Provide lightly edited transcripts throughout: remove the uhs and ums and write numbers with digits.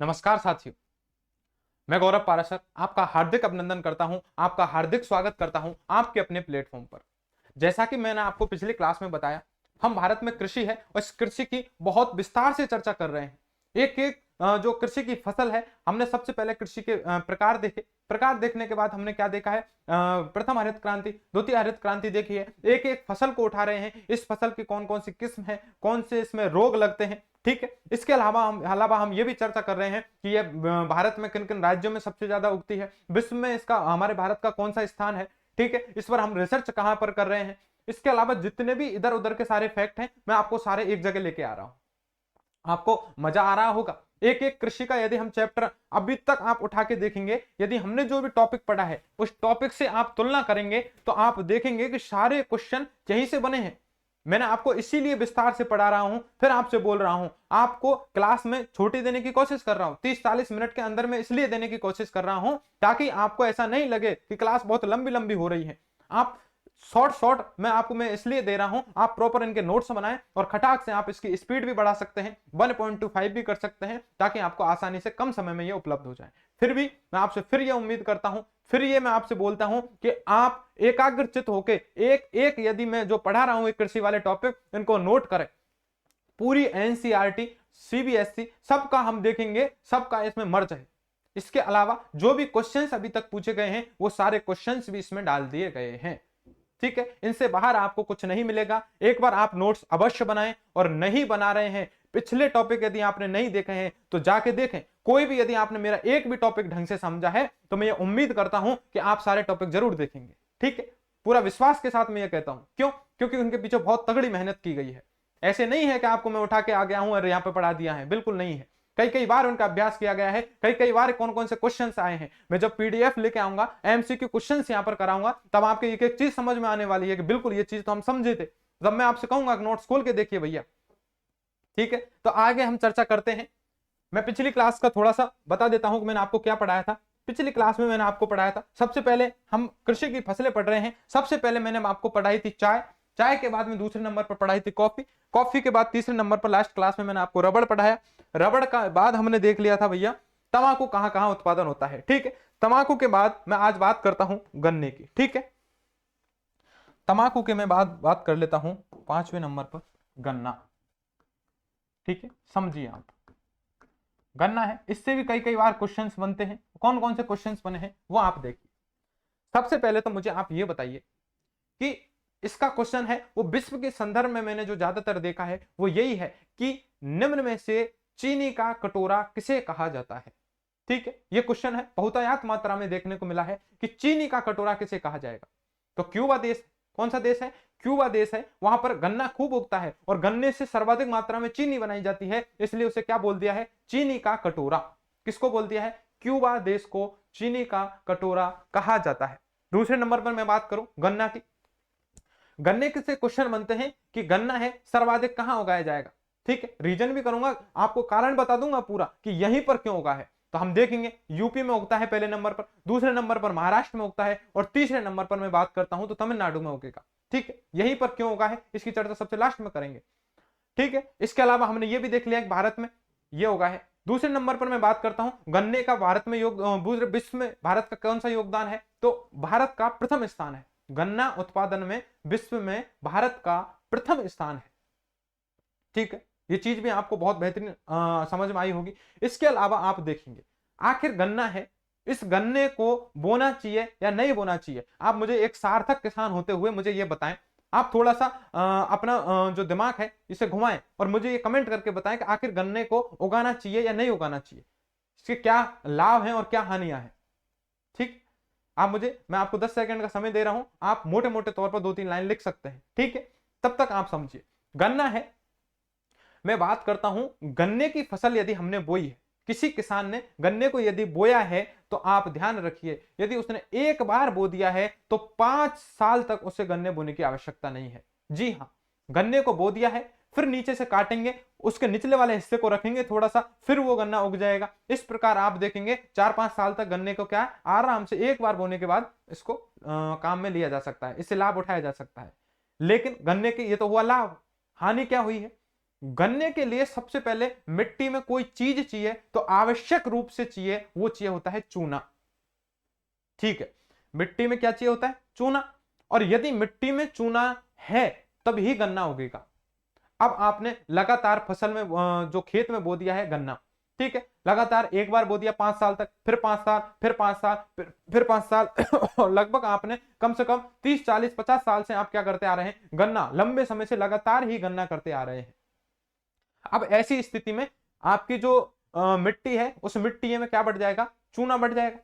नमस्कार साथियों, मैं गौरव पाराशर आपका हार्दिक अभिनंदन करता हूं, आपका हार्दिक स्वागत करता हूं आपके अपने प्लेटफॉर्म पर। जैसा कि मैंने आपको पिछली क्लास में बताया, हम भारत में कृषि है और इस कृषि की बहुत विस्तार से चर्चा कर रहे हैं। एक एक जो कृषि की फसल है, हमने सबसे पहले कृषि के प्रकार देखे। प्रकार देखने के बाद हमने क्या देखा है, प्रथम हरित क्रांति, द्वितीय हरित क्रांति देखी है। एक एक फसल को उठा रहे हैं, इस फसल की कौन कौन सी किस्म है, कौन से इसमें रोग लगते हैं। ठीक है, इसके अलावा हम ये भी चर्चा कर रहे हैं कि ये भारत में किन किन राज्यों में सबसे ज्यादा उगती है, विश्व में इसका हमारे भारत का कौन सा स्थान है। ठीक है, इस पर हम रिसर्च कहां पर कर रहे हैं। इसके अलावा जितने भी इधर उधर के सारे फैक्ट हैं, मैं आपको सारे एक जगह लेके आ रहा हूं। आपको मजा आ रहा होगा। एक एक कृषि का यदि हम चैप्टर अभी तक आप उठा के देखेंगे, यदि हमने जो भी टॉपिक पढ़ा है उस टॉपिक से आप तुलना करेंगे तो आप देखेंगे कि सारे क्वेश्चन यहीं से बने हैं। मैंने आपको इसीलिए विस्तार से पढ़ा रहा हूं, फिर आपसे बोल रहा हूं। आपको क्लास में छोटी देने की कोशिश कर रहा हूं, 30-40 मिनट के अंदर में इसलिए देने की कोशिश कर रहा हूं ताकि आपको ऐसा नहीं लगे कि क्लास बहुत लंबी लंबी हो रही है। आप शॉर्ट शॉर्ट मैं इसलिए दे रहा हूं, आप प्रॉपर इनके नोट्स बनाएं और खटाक से आप इसकी स्पीड भी बढ़ा सकते हैं, 1.25 भी कर सकते हैं, ताकि आपको आसानी से कम समय में ये उपलब्ध हो जाए। फिर भी मैं आपसे फिर ये उम्मीद करता हूं, फिर ये मैं आपसे बोलता हूं कि आप एकाग्रचित होकर एक एक यदि मैं जो पढ़ा रहा हूं एक कृषि वाले टॉपिक, इनको नोट करें। पूरी एनसीईआरटी, सीबीएसई सबका हम देखेंगे, सबका इसमें मर्ज है। इसके अलावा जो भी क्वेश्चंस अभी तक पूछे गए हैं वो सारे क्वेश्चंस भी इसमें डाल दिए गए हैं। ठीक है, इनसे बाहर आपको कुछ नहीं मिलेगा। एक बार आप नोट्स अवश्य बनाएं, और नहीं बना रहे हैं, पिछले टॉपिक यदि आपने नहीं देखे हैं तो जाके देखें। कोई भी यदि आपने मेरा एक भी टॉपिक ढंग से समझा है तो मैं ये उम्मीद करता हूं कि आप सारे टॉपिक जरूर देखेंगे। ठीक है, पूरा विश्वास के साथ मैं ये कहता हूं। क्यों? क्योंकि उनके पीछे बहुत तगड़ी मेहनत की गई है। ऐसे नहीं है कि आपको मैं उठा के आ गया हूं और यहां पे पढ़ा दिया है, बिल्कुल नहीं है। कई कई बार उनका अभ्यास किया गया है, कई कई बार कौन कौन से क्वेश्चंस आए हैं। मैं जब पीडीएफ लेके आऊंगा, एमसीक्यू क्वेश्चंस यहां पर कराऊंगा, तब आपको एक एक चीज समझ में आने वाली है कि बिल्कुल ये चीज तो हम समझे थे। जब मैं आपसे कहूंगा नोट्स खोल के देखिए भैया। ठीक है, तो आगे हम चर्चा करते हैं। मैं पिछली क्लास का थोड़ा सा बता देता हूं कि मैंने आपको क्या पढ़ाया था। पिछली क्लास में मैंने आपको पढ़ाया था, सबसे पहले हम कृषि की फसलें पढ़ रहे हैं। सबसे पहले मैंने आपको पढ़ाई थी चाय, चाय के बाद में दूसरे नंबर पर पढ़ाई थी कॉफी, कॉफी के बाद तीसरे नंबर पर लास्ट क्लास में मैंने आपको रबड़ पढ़ाया। रबड़ का बाद हमने देख लिया था भैया तंबाकू कहां कहां उत्पादन होता है। ठीक है, तंबाकू के बाद मैं आज बात करता हूं गन्ने की। ठीक है, तंबाकू के मैं बात कर लेता हूं 5वें नंबर पर गन्ना। ठीक है, समझिए आप, गन्ना है, इससे भी कई कई बार क्वेश्चंस बनते हैं। कौन कौन से क्वेश्चंस बने हैं वो आप देखिए। सबसे पहले तो मुझे आप ये बताइए कि इसका क्वेश्चन है वो विश्व के संदर्भ में मैंने जो ज्यादातर देखा है वो यही है कि निम्न में से चीनी का कटोरा किसे कहा जाता है। ठीक है, ये क्वेश्चन है, बहुतायत मात्रा में देखने को मिला है कि चीनी का कटोरा किसे कहा जाएगा। तो क्यूबा देश, कौन सा देश है? क्यूबा देश है। वहां पर गन्ना खूब उगता है और गन्ने से सर्वाधिक मात्रा में चीनी बनाई जाती है, इसलिए उसे क्या बोल दिया है? चीनी का कटोरा। किसको बोल दिया है? क्यूबा देश को चीनी का कटोरा कहा जाता है। दूसरे नंबर पर मैं बात करूं गन्ना की, गन्ने के से क्वेश्चन बनते हैं कि गन्ना है सर्वाधिक कहां उगाया जाएगा। ठीक है, रीजन भी करूंगा, आपको कारण बता दूंगा पूरा कि यहीं पर क्यों उगा है। तो हम देखेंगे यूपी में उगता है पहले नंबर पर, दूसरे नंबर पर महाराष्ट्र में उगता है, और तीसरे नंबर पर मैं बात करता हूं तो तमिलनाडु में उगेगा। ठीक है, यहीं पर क्यों उगा है इसकी चर्चा सबसे लास्ट में करेंगे। ठीक है, इसके अलावा हमने ये भी देख लिया कि भारत में ये उगा है। दूसरे नंबर पर मैं बात करता हूं गन्ने का भारत में विश्व में भारत का कौन सा योगदान है, तो भारत का प्रथम स्थान है। गन्ना उत्पादन में विश्व में भारत का प्रथम स्थान है। ठीक है, ये चीज भी आपको बहुत बेहतरीन समझ में आई होगी। इसके अलावा आप देखेंगे आखिर गन्ना है, इस गन्ने को बोना चाहिए या नहीं बोना चाहिए। आप मुझे एक सार्थक किसान होते हुए मुझे ये बताएं। आप थोड़ा सा अपना जो दिमाग है इसे घुमाएं और मुझे ये कमेंट करके बताएं कि आखिर गन्ने को उगाना चाहिए या नहीं उगाना चाहिए, इसके क्या लाभ हैं और क्या हानियां हैं। ठीक, आप मुझे, मैं आपको 10 सेकंड का समय दे रहा हूं, आप मोटे मोटे तौर पर 2-3 लाइन लिख सकते हैं। ठीक है, तब तक आप समझिए। गन्ना है, मैं बात करता हूं गन्ने की फसल यदि हमने बोई है, किसी किसान ने गन्ने को यदि बोया है, तो आप ध्यान रखिए यदि उसने एक बार बो दिया है तो 5 साल तक उसे गन्ने बोने की आवश्यकता नहीं है। जी हां, गन्ने को बो दिया है, फिर नीचे से काटेंगे, उसके निचले वाले हिस्से को रखेंगे थोड़ा सा, फिर वो गन्ना उग जाएगा। इस प्रकार आप देखेंगे 4-5 साल तक गन्ने को क्या आराम से एक बार बोने के बाद इसको काम में लिया जा सकता है, इससे लाभ उठाया जा सकता है। लेकिन गन्ने के ये तो हुआ लाभ, हानि क्या हुई है? गन्ने के लिए सबसे पहले मिट्टी में कोई चीज चाहिए तो आवश्यक रूप से चाहिए, वो चाहिए होता है चूना। ठीक है, मिट्टी में क्या चाहिए होता है? चूना। और यदि मिट्टी में चूना है तभी गन्ना उगेगा। अब आपने लगातार फसल में जो खेत में बो दिया है गन्ना, ठीक है, लगातार एक बार बो दिया 5 साल तक, फिर 5 साल, फिर 5 साल, फिर 5 साल और लगभग आपने कम से कम 30 40 50 साल से आप क्या करते आ रहे हैं? गन्ना, लंबे समय से लगातार ही गन्ना करते आ रहे हैं। अब ऐसी स्थिति में आपकी जो मिट्टी है उस मिट्टी में क्या बढ़ जाएगा? चूना बढ़ जाएगा।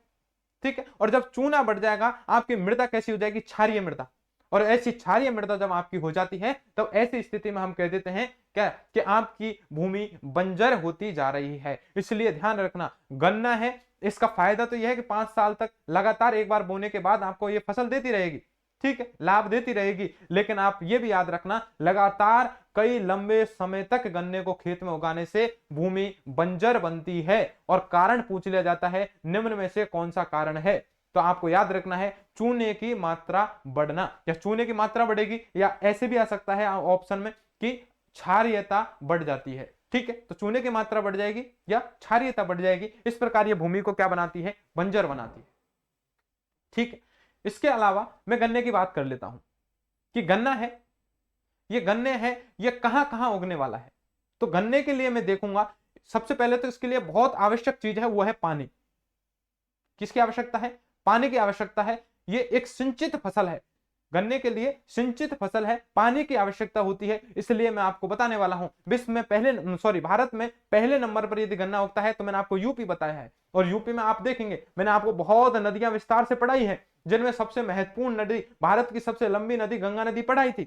ठीक है, और जब चूना बढ़ जाएगा आपकी मृदा कैसी हो जाएगी? क्षारीय मृदा। और ऐसी क्षारीय मृदा जब आपकी हो जाती है तो ऐसी स्थिति में हम कह देते हैं क्या कि आपकी भूमि बंजर होती जा रही है। इसलिए ध्यान रखना, गन्ना है, इसका फायदा तो यह है कि 5 साल तक लगातार एक बार बोने के बाद आपको ये फसल देती रहेगी, ठीक है, लाभ देती रहेगी। लेकिन आप ये भी याद रखना, लगातार कई लंबे समय तक गन्ने को खेत में उगाने से भूमि बंजर बनती है और कारण पूछ लिया जाता है निम्न में से कौन सा कारण है? तो आपको याद रखना है चूने की मात्रा बढ़ना। या चूने की मात्रा बढ़ेगी, या ऐसे भी आ सकता है ऑप्शन में कि क्षारीयता बढ़ जाती है। ठीक है, तो चूने की मात्रा बढ़ जाएगी या क्षारीयता बढ़ जाएगी, इस प्रकार ये भूमि को क्या बनाती है? बंजर बनाती है। ठीक है, इसके अलावा मैं गन्ने की बात कर लेता हूं कि गन्ना है, ये गन्ने है, ये कहां कहां उगने वाला है। तो गन्ने के लिए मैं देखूंगा सबसे पहले तो इसके लिए बहुत आवश्यक चीज है, वो है पानी। किसकी आवश्यकता है? पानी की आवश्यकता है। ये एक सिंचित फसल है, गन्ने के लिए सिंचित फसल है, पानी की आवश्यकता होती है। इसलिए मैं आपको बताने वाला हूं, विश्व में भारत में पहले नंबर पर यदि गन्ना उगता है तो मैंने आपको यूपी बताया है। और यूपी में आप देखेंगे मैंने आपको बहुत नदियां विस्तार से पढ़ाई है, जिनमें सबसे महत्वपूर्ण नदी, भारत की सबसे लंबी नदी गंगा नदी पढ़ाई थी।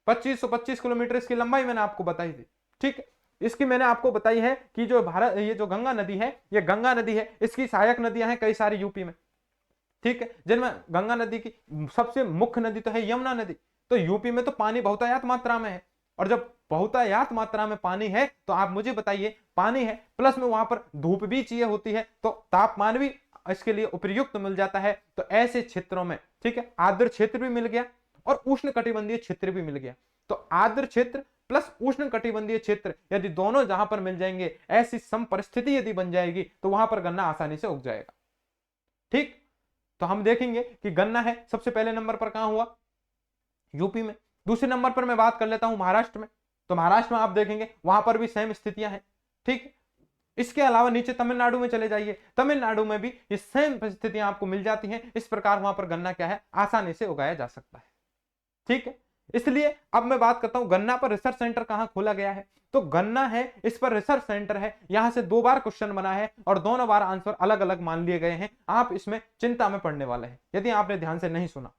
2525 किलोमीटर इसकी लंबाई मैंने आपको बताई थी। ठीक है, इसकी मैंने आपको बताई है कि जो भारत, ये जो गंगा नदी है, ये गंगा नदी है, इसकी सहायक नदियां हैं कई सारी यूपी में। ठीक है, जिनमें गंगा नदी की सबसे मुख्य नदी तो है यमुना नदी। तो यूपी में तो पानी बहुतायत मात्रा में है, और जब बहुतायत मात्रा में पानी है तो आप मुझे बताइए, पानी है प्लस में वहां पर धूप भी चाहिए होती है, तो तापमान भी इसके लिए उपयुक्त मिल जाता है। तो ऐसे क्षेत्रों में, ठीक है, आर्द्र क्षेत्र भी मिल गया और उष्ण कटिबंधीय क्षेत्र भी मिल गया। तो आर्द्र क्षेत्र प्लस उष्ण कटिबंधीय क्षेत्र यदि दोनों जहां पर मिल जाएंगे, ऐसी सम परिस्थिति यदि बन जाएगी तो वहां पर गन्ना आसानी से उग जाएगा। ठीक, तो हम देखेंगे कि गन्ना है सबसे पहले नंबर पर कहां हुआ? यूपी में। दूसरे नंबर पर मैं बात कर लेता हूं महाराष्ट्र में। तो महाराष्ट्र में आप देखेंगे वहां पर भी सेम स्थितियां हैं। ठीक, इसके अलावा नीचे तमिलनाडु में चले जाइए, तमिलनाडु में भी ये सेम परिस्थितियां आपको मिल जाती हैं। इस प्रकार वहां पर गन्ना क्या है? आसानी से उगाया जा सकता है। ठीक है, इसलिए अब मैं बात करता हूं गन्ना पर रिसर्च सेंटर कहां खोला गया है। तो गन्ना है, इस पर रिसर्च सेंटर है। यहां से 2 बार क्वेश्चन बना है और दोनों बार आंसर अलग अलग मान लिए गए हैं। आप इसमें चिंता में पड़ने वाले हैं यदि आपने ध्यान से नहीं सुना।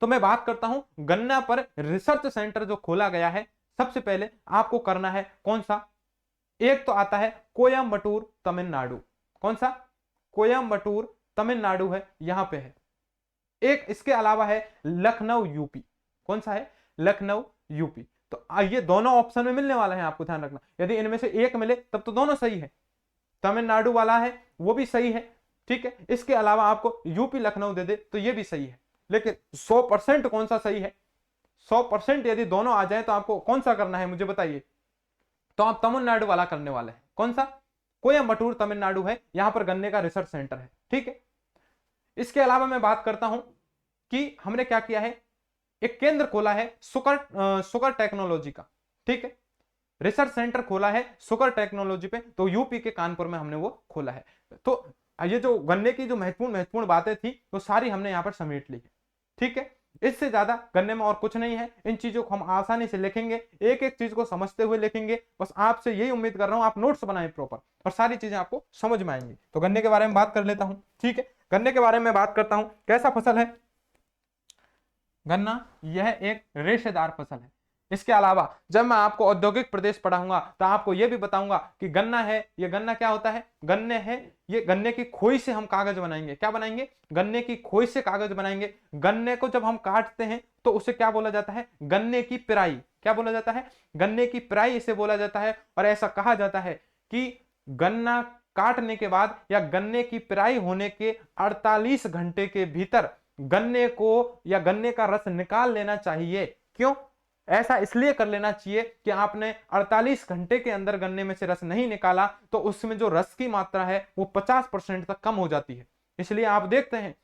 तो मैं बात करता हूं गन्ना पर रिसर्च सेंटर जो खोला गया है। सबसे पहले आपको करना है कौन सा? एक तो आता है कोयम्बटूर तमिलनाडु। कौन सा? कोयम्बटूर तमिलनाडु है, यहां पे है। एक इसके अलावा है लखनऊ यूपी। कौन सा है? लखनऊ यूपी। तो ये दोनों ऑप्शन में मिलने वाला है, आपको ध्यान रखना। यदि इनमें से एक मिले तब तो दोनों सही है। तमिलनाडु वाला है वो भी सही है, ठीक है, इसके अलावा आपको यूपी लखनऊ दे दे तो ये भी सही है। लेकिन 100% कौन सा सही है? 100% यदि दोनों आ जाए तो आपको कौन सा करना है मुझे बताइए। तो आप तमिलनाडु वाला करने वाले हैं। कौन सा? कोयम्बटूर तमिलनाडु है, यहां पर गन्ने का रिसर्च सेंटर है। ठीक है, इसके अलावा मैं बात करता हूं कि हमने क्या किया है, एक केंद्र खोला है सुगर टेक्नोलॉजी का। ठीक है, रिसर्च सेंटर खोला है सुगर टेक्नोलॉजी पे, तो यूपी के कानपुर में हमने वो खोला है। तो ये जो गन्ने की जो महत्वपूर्ण बातें थी वो सारी हमने यहां पर समेट ली है। ठीक है, इससे ज्यादा गन्ने में और कुछ नहीं है। इन चीजों को हम आसानी से लिखेंगे, एक एक चीज को समझते हुए लिखेंगे। बस आपसे यही उम्मीद कर रहा हूं आप नोट्स बनाएं प्रॉपर, और सारी चीजें आपको समझ में आएंगी। तो गन्ने के बारे में बात कर लेता हूं। ठीक है, गन्ने के बारे में बात करता हूं। कैसा फसल है गन्ना? यह एक रेशेदार फसल है। इसके अलावा जब मैं आपको औद्योगिक प्रदेश पढ़ाऊंगा तो आपको यह भी बताऊंगा कि गन्ना है, ये गन्ना क्या होता है? गन्ने है, ये गन्ने की खोई से हम कागज बनाएंगे। क्या बनाएंगे? गन्ने की खोई से कागज बनाएंगे। गन्ने को जब हम काटते हैं तो उसे क्या बोला जाता है? गन्ने की पिराई। क्या बोला जाता है? गन्ने की पिराई इसे बोला जाता है। और ऐसा कहा जाता है कि गन्ना काटने के बाद या गन्ने की पिराई होने के 48 घंटे के भीतर गन्ने को या गन्ने का रस निकाल लेना चाहिए। क्यों? ऐसा इसलिए कर लेना चाहिए कि आपने 48 घंटे के अंदर गन्ने में से रस नहीं निकाला तो उसमें जो रस की मात्रा है वो 50% तक कम हो जाती है। इसलिए आप देखते हैं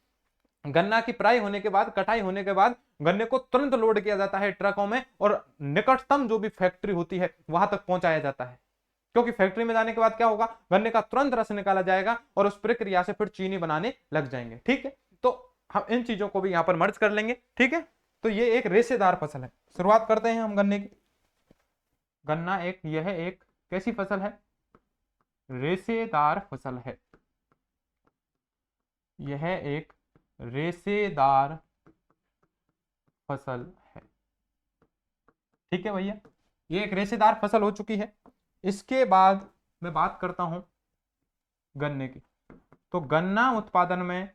गन्ना की पेराई होने के बाद, कटाई होने के बाद गन्ने को तुरंत लोड किया जाता है ट्रकों में और निकटतम जो भी फैक्ट्री होती है वहां तक पहुंचाया जाता है, क्योंकि फैक्ट्री में जाने के बाद क्या होगा, गन्ने का तुरंत रस निकाला जाएगा और उस प्रक्रिया से फिर चीनी बनाने लग जाएंगे। ठीक है, तो हम इन चीजों को भी यहां पर मर्ज कर लेंगे। ठीक है, तो ये एक रेशेदार फसल है। शुरुआत करते हैं हम गन्ने की। गन्ना यह एक कैसी फसल है? रेशेदार फसल है। यह एक रेशेदार फसल है। ठीक है भैया, ये एक रेशेदार फसल हो चुकी है। इसके बाद मैं बात करता हूं गन्ने की। तो गन्ना उत्पादन में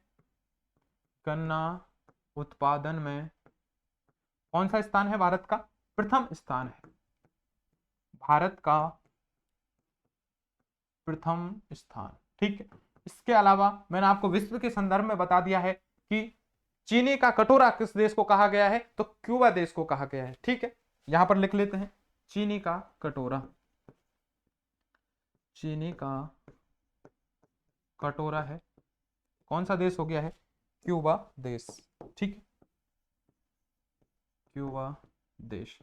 कौन सा स्थान है भारत का? प्रथम स्थान है। भारत का प्रथम स्थान। ठीक है, इसके अलावा मैंने आपको विश्व के संदर्भ में बता दिया है कि चीनी का कटोरा किस देश को कहा गया है? तो क्यूबा देश को कहा गया है। ठीक है, यहां पर लिख लेते हैं चीनी का कटोरा। चीनी का कटोरा है, कौन सा देश हो गया है? क्यूबा देश। ठीक है, क्यूबा देश।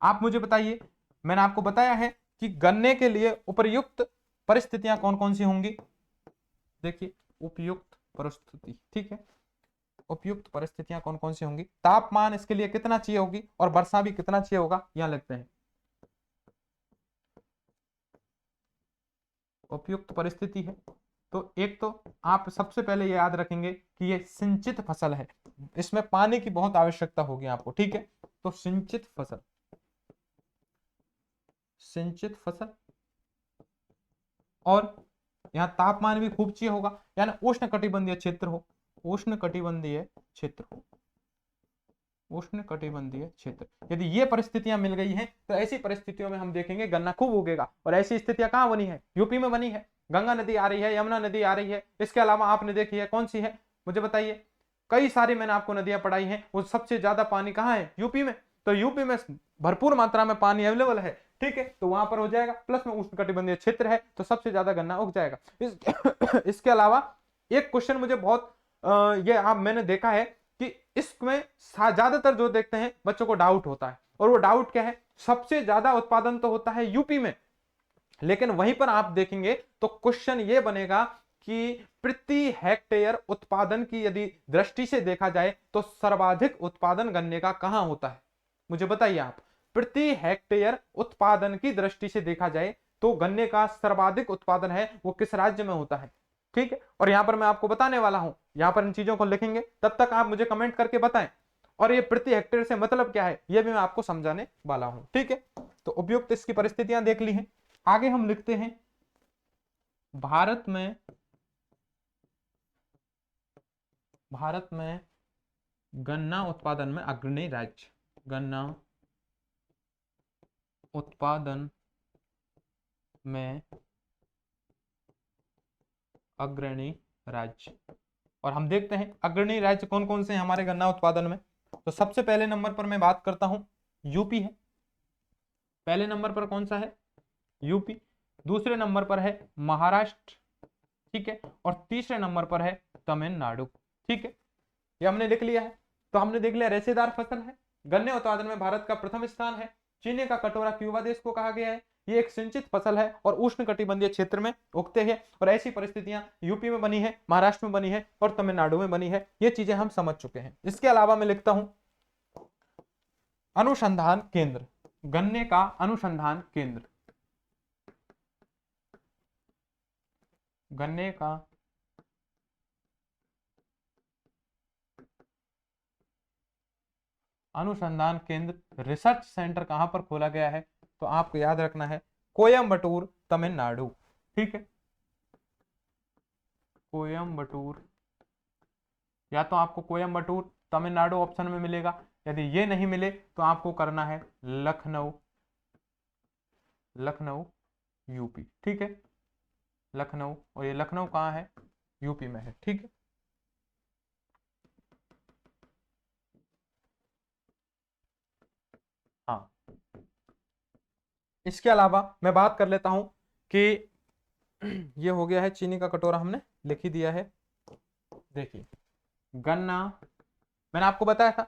आप मुझे बताइए, मैंने आपको बताया है कि गन्ने के लिए उपयुक्त परिस्थितियां कौन कौन सी होंगी। देखिए, उपयुक्त परिस्थिति। ठीक है, उपयुक्त परिस्थितियां कौन कौन सी होंगी? तापमान इसके लिए कितना चाहिए होगी और वर्षा भी कितना चाहिए होगा, यहां लिखते हैं। उपयुक्त परिस्थिति है तो एक तो आप सबसे पहले ये याद रखेंगे कि ये सिंचित फसल है, इसमें पानी की बहुत आवश्यकता होगी आपको। ठीक है, तो सिंचित फसल, सिंचित फसल। और यहाँ तापमान भी खूब चाहिए होगा, यानी उष्ण कटिबंधीय क्षेत्र हो, उष्ण कटिबंधीय क्षेत्र हो, उष्ण कटिबंधीय क्षेत्र। यदि ये परिस्थितियां मिल गई हैं तो ऐसी परिस्थितियों में हम देखेंगे गन्ना खूब उगेगा। और ऐसी स्थितियां कहां बनी है? यूपी में बनी है। गंगा नदी आ रही है, यमुना नदी आ रही है। इसके अलावा आपने देखी है, कौन सी है मुझे बताइए? कई सारी मैंने आपको नदियां पढ़ाई हैं, वो सबसे ज्यादा पानी कहाँ है? यूपी में। तो यूपी में भरपूर मात्रा में पानी अवेलेबल है। ठीक है, तो वहां पर हो जाएगा। प्लस में उष्ण कटिबंधीय क्षेत्र है तो सबसे ज्यादा गन्ना उग जाएगा। इसके अलावा एक क्वेश्चन मुझे बहुत ये आप मैंने देखा है कि इसमें ज्यादातर जो देखते हैं बच्चों को डाउट होता है, और वो डाउट क्या है? सबसे ज्यादा उत्पादन तो होता है यूपी में, लेकिन वहीं पर आप देखेंगे तो क्वेश्चन ये बनेगा कि प्रति हेक्टेयर उत्पादन की यदि दृष्टि से देखा जाए तो सर्वाधिक उत्पादन गन्ने का कहां होता है? मुझे बताइए आप, प्रति हेक्टेयर उत्पादन की दृष्टि से देखा जाए तो गन्ने का सर्वाधिक उत्पादन है वो किस राज्य में होता है? ठीक है, और यहां पर मैं आपको बताने वाला हूं, यहां पर इन चीजों को लिखेंगे, तब तक आप मुझे कमेंट करके बताएं। और ये प्रति हेक्टेयर से मतलब क्या है ये भी मैं आपको समझाने वाला हूं। ठीक है, तो उपयुक्त इसकी परिस्थितियां देख ली हैं। आगे हम लिखते हैं भारत में गन्ना उत्पादन में अग्रणी राज्य, गन्ना उत्पादन में अग्रणी राज्य। और हम देखते हैं अग्रणी राज्य कौन कौन से हैं हमारे गन्ना उत्पादन में। तो सबसे पहले नंबर पर मैं बात करता हूं यूपी है। पहले नंबर पर कौन सा है? यूपी। दूसरे नंबर पर है महाराष्ट्र। ठीक है, और तीसरे नंबर पर है तमिलनाडु। ठीक है, ये हमने लिख लिया है। तो हमने देख लिया रेशेदार फसल है, गन्ने उत्पादन में भारत का प्रथम स्थान है, चीनी का कटोरा क्यूबा देश को कहा गया है, ये एक सिंचित फसल है और उष्ण कटिबंधीय क्षेत्र में उगते हैं। और ऐसी परिस्थितियां यूपी में बनी है, महाराष्ट्र में बनी है और तमिलनाडु में बनी है। ये चीजें हम समझ चुके हैं। इसके अलावा मैं लिखता हूं अनुसंधान केंद्र, गन्ने का अनुसंधान केंद्र, गन्ने का अनुसंधान केंद्र, रिसर्च सेंटर कहां पर खोला गया है? तो आपको याद रखना है कोयम्बटूर, तमिलनाडु। ठीक है, कोयम्बटूर, या तो आपको कोयम्बटूर तमिलनाडु ऑप्शन में मिलेगा, यदि ये नहीं मिले तो आपको करना है लखनऊ, लखनऊ यूपी। ठीक है, लखनऊ, और ये लखनऊ कहाँ है? यूपी में है। ठीक है, हाँ, इसके अलावा मैं बात कर लेता हूं कि ये हो गया है चीनी का कटोरा, हमने लिख ही दिया है। देखिए, गन्ना, मैंने आपको बताया था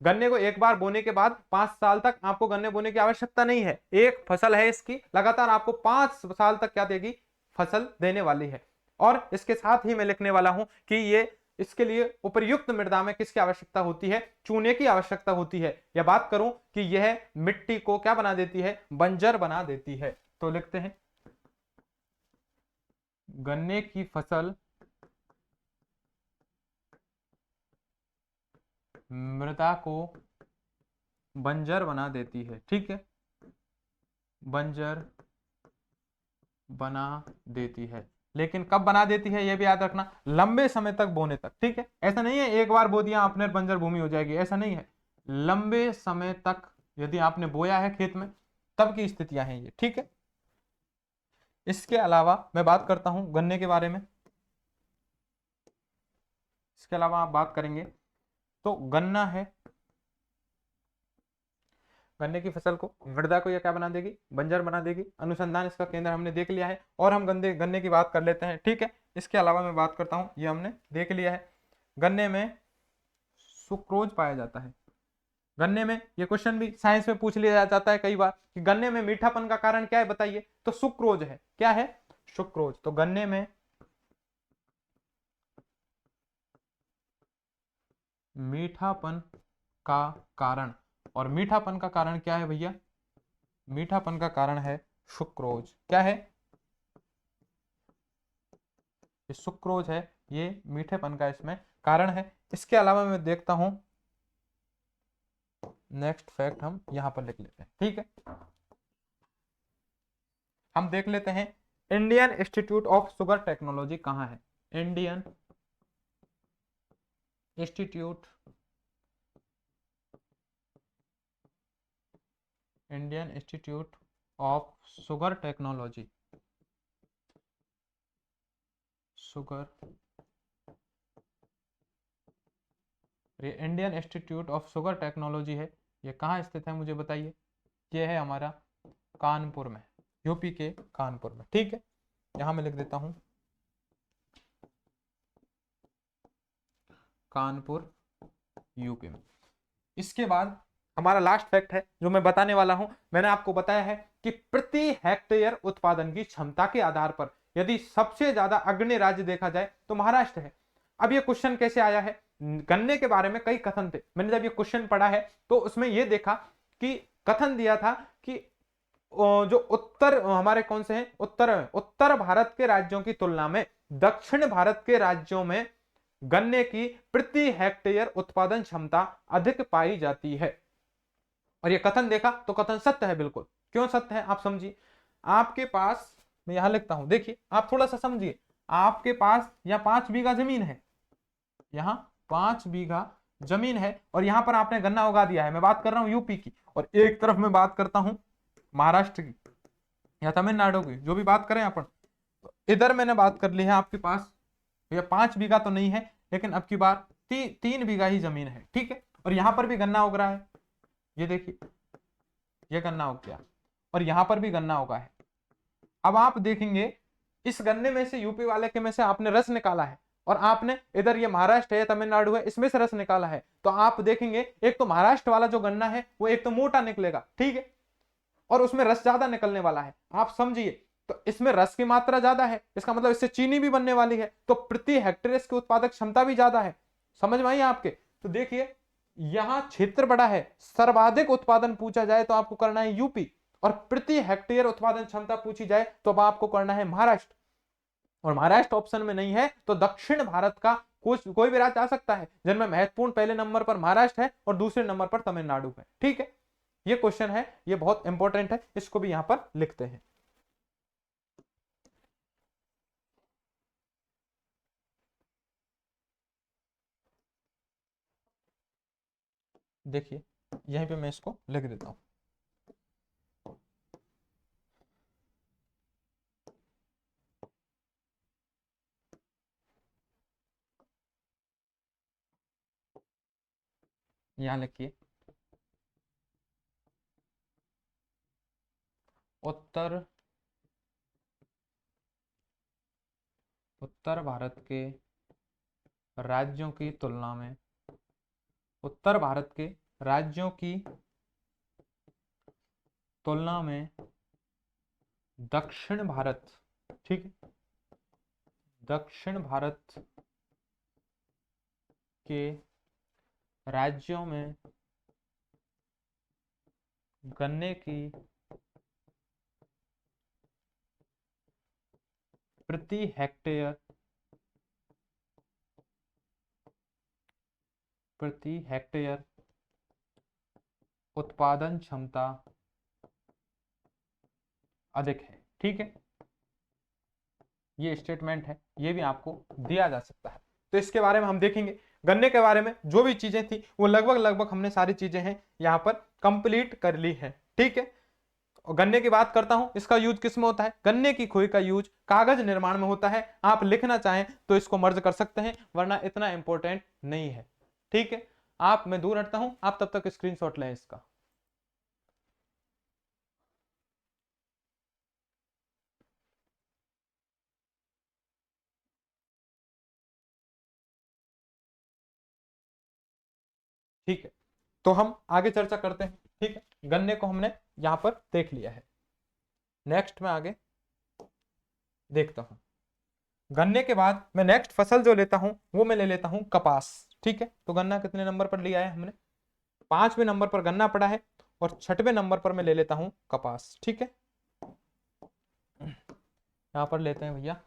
गन्ने को एक बार बोने के बाद 5 साल तक आपको गन्ने बोने की आवश्यकता नहीं है। एक फसल है इसकी, लगातार आपको 5 साल तक क्या देगी, फसल देने वाली है। और इसके साथ ही मैं लिखने वाला हूं कि ये इसके लिए उपयुक्त मृदा में किसकी आवश्यकता होती है, चूने की आवश्यकता होती है। या बात करूं कि यह मिट्टी को क्या बना देती है, बंजर बना देती है। तो लिखते हैं गन्ने की फसल मृदा को बंजर बना देती है। ठीक है, बंजर बना देती है। लेकिन कब बना देती है यह भी याद रखना, लंबे समय तक बोने तक। ठीक है, ऐसा नहीं है एक बार बो दिया आपने बंजर भूमि हो जाएगी, ऐसा नहीं है। लंबे समय तक यदि आपने बोया है खेत में, तब की स्थितियां हैं ये। ठीक है, इसके अलावा मैं बात करता हूं गन्ने के बारे में। इसके अलावा आप बात करेंगे तो गन्ना है, गन्ने की फसल को, मृदा को यह क्या बना देगी, बंजर बना देगी। अनुसंधान इसका केंद्र हमने देख लिया है। और हम गन्ने गन्ने की बात कर लेते हैं। ठीक है, इसके अलावा मैं बात करता हूं, ये हमने देख लिया है, गन्ने में सुक्रोज पाया जाता है। गन्ने में, ये क्वेश्चन भी साइंस में पूछ लिया जाता है कई बार कि गन्ने में मीठापन का कारण क्या है बताइए, तो सुक्रोज है। क्या है, सुक्रोज। तो गन्ने में मीठापन का कारण, और मीठापन का कारण क्या है भैया, मीठापन का कारण है सुक्रोज। क्या है, ये सुक्रोज है, ये मीठेपन का इसमें कारण है। इसके अलावा मैं देखता हूं, नेक्स्ट फैक्ट हम यहां पर लिख लेते हैं। ठीक है, हम देख लेते हैं Indian institute of sugar technology कहां है। Indian institute, Indian institute of sugar technology, sugar, ये Indian institute of sugar technology है, ये कहाँ स्थित है मुझे बताइए। ये है हमारा कानपुर में, यूपी के कानपुर में। ठीक है, यहां मैं लिख देता हूं कानपुर, यूपी में। इसके बाद हमारा लास्ट फैक्ट है जो मैं बताने वाला हूं। मैंने आपको बताया है कि प्रति हेक्टेयर उत्पादन की क्षमता के आधार पर यदि सबसे ज्यादा अग्रणी राज्य देखा जाए तो महाराष्ट्र है। अब ये क्वेश्चन कैसे आया है, गन्ने के बारे में कई कथन थे। मैंने जब ये क्वेश्चन पढ़ा है तो उसमें यह देखा कि कथन दिया था कि जो उत्तर हमारे कौन से हैं, उत्तर भारत के राज्यों की तुलना में दक्षिण भारत के राज्यों में गन्ने की प्रति हेक्टेयर उत्पादन क्षमता अधिक पाई जाती है। और ये कथन देखा तो कथन सत्य है, बिल्कुल। क्यों सत्य है आप समझिए। आपके पास, मैं यहां लिखता हूं, देखिए आप थोड़ा सा समझिए। आपके पास यहां 5 बीघा जमीन है, यहां 5 बीघा जमीन है, और यहां पर आपने गन्ना उगा दिया है। मैं बात कर रहा हूं यूपी की, और एक तरफ मैं बात करता हूं महाराष्ट्र की या तमिलनाडु की, जो भी बात करें अपन। तो इधर मैंने बात कर ली है आपके पास, ये 5 बीघा तो नहीं है, लेकिन अब की बार 3 बीघा ही जमीन है। ठीक है, और यहां पर भी गन्ना उग रहा है, ये देखिए, ये गन्ना उग गया, और यहां पर भी गन्ना उगा है। अब आप देखेंगे इस गन्ने में से, यूपी वाले के में से आपने रस निकाला है, और आपने इधर ये महाराष्ट्र है, तमिलनाडु है, इसमें से रस निकाला है। तो आप देखेंगे एक तो महाराष्ट्र वाला जो गन्ना है वो एक तो मोटा निकलेगा, ठीक है, और उसमें रस ज्यादा निकलने वाला है। आप समझिए, तो इसमें रस की मात्रा ज्यादा है, इसका मतलब इससे चीनी भी बनने वाली है, तो प्रति हेक्टेयर इसकी उत्पादक क्षमता भी ज्यादा है। समझ में आई आपके। तो देखिए, यहां क्षेत्र बड़ा है, सर्वाधिक उत्पादन पूछा जाए तो आपको करना है यूपी, और प्रति हेक्टेयर उत्पादन क्षमता पूछी जाए तो अब आपको करना है महाराष्ट्र। और महाराष्ट्र ऑप्शन में नहीं है तो दक्षिण भारत का कोई भी राज्य आ सकता है, जिनमें महत्वपूर्ण पहले नंबर पर महाराष्ट्र है और दूसरे नंबर पर तमिलनाडु है। ठीक है, ये क्वेश्चन है, ये बहुत इंपॉर्टेंट है, इसको भी यहां पर लिखते हैं। देखिए, यहीं पे मैं इसको लिख देता हूं। यहां लिखिए उत्तर उत्तर भारत के राज्यों की तुलना में, उत्तर भारत के राज्यों की तुलना में दक्षिण भारत, ठीक है, दक्षिण भारत के राज्यों में गन्ने की प्रति हेक्टेयर उत्पादन क्षमता अधिक है। ठीक है, ये स्टेटमेंट है, ये भी आपको दिया जा सकता है। तो इसके बारे में हम देखेंगे। गन्ने के बारे में जो भी चीजें थी वो लगभग हमने सारी चीजें हैं यहाँ पर कंप्लीट कर ली है। ठीक है, और गन्ने की बात करता हूं, इसका यूज किस में होता है? गन्ने की खोई का यूज कागज निर्माण में होता है। आप लिखना चाहें तो इसको मर्ज कर सकते हैं, वरना इतना इंपॉर्टेंट नहीं है। ठीक है, मैं दूर हटता हूं, आप तब तक स्क्रीनशॉट लें इसका। ठीक है, तो हम आगे चर्चा करते हैं। ठीक है, गन्ने को हमने यहां पर देख लिया है। नेक्स्ट में आगे देखता हूं। गन्ने के बाद मैं नेक्स्ट फसल जो लेता हूं वो मैं ले लेता हूं कपास। ठीक है, तो गन्ना कितने नंबर पर लिया है हमने? 5वें नंबर पर गन्ना पड़ा है, और 6वें नंबर पर मैं ले लेता हूं कपास। ठीक है, यहां पर लेते हैं भैया